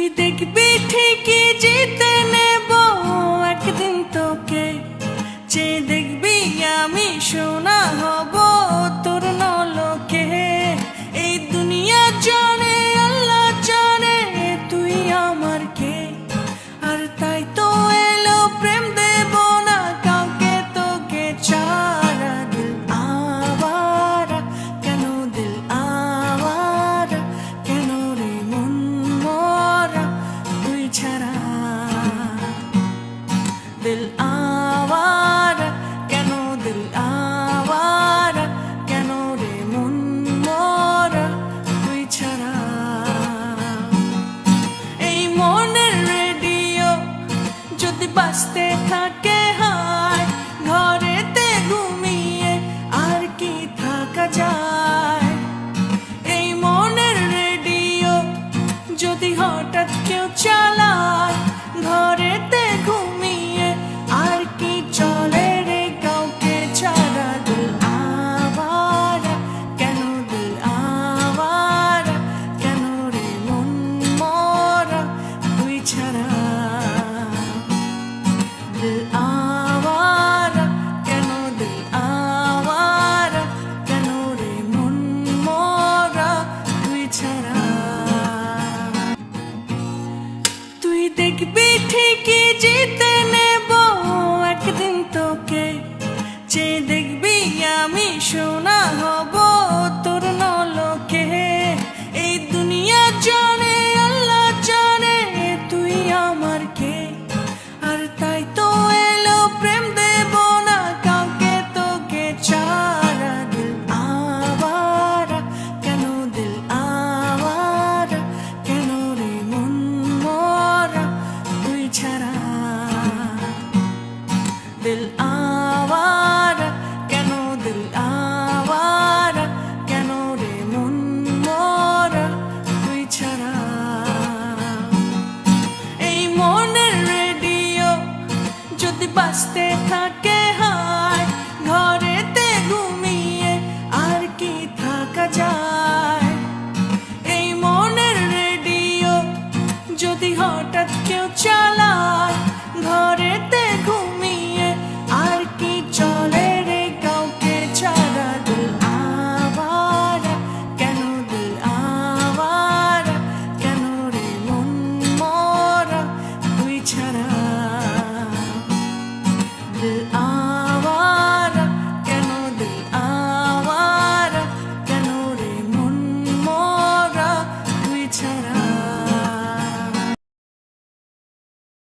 তুই দেখবি ঠিকই জিতে নেব একদিন তোকে, যে দেখবি আমি সোনা হব তোর নলকে। এই দুনিয়া জানে আল্লাহ জানে তুই আমার কে, আর তাই তো এলো প্রেম দেব না কাউকে তোকে ছাড়া। দিল আওয়ারা কেন, দিল আওয়ারা কেন রে মন মরা তুই ছাড়া। দিল আওয়ারা কেন, দিল আওয়ারা কেন রে মন মরা তুই ছাড়া। এই মনের রেডিও যদি বাজতে থাকে হায়, ঘরেতে ঘুমিয়ে আর কি থাকা যায়। এই মনের রেডিও যদি হঠাৎ কেউ চালায়, ঘরেতে ঘুমিয়ে আর কি চলে রে কাউকে ছাড়া। দিল আওয়ারা কেন, দিল আওয়ারা কেন রে মন মরা তুই ছাড়া। দিল আওয়ারা কেন, দিল আওয়ারা কেন রে মন মরা তুই ছাড়া। তুই দেখবি ঠিকই জিতে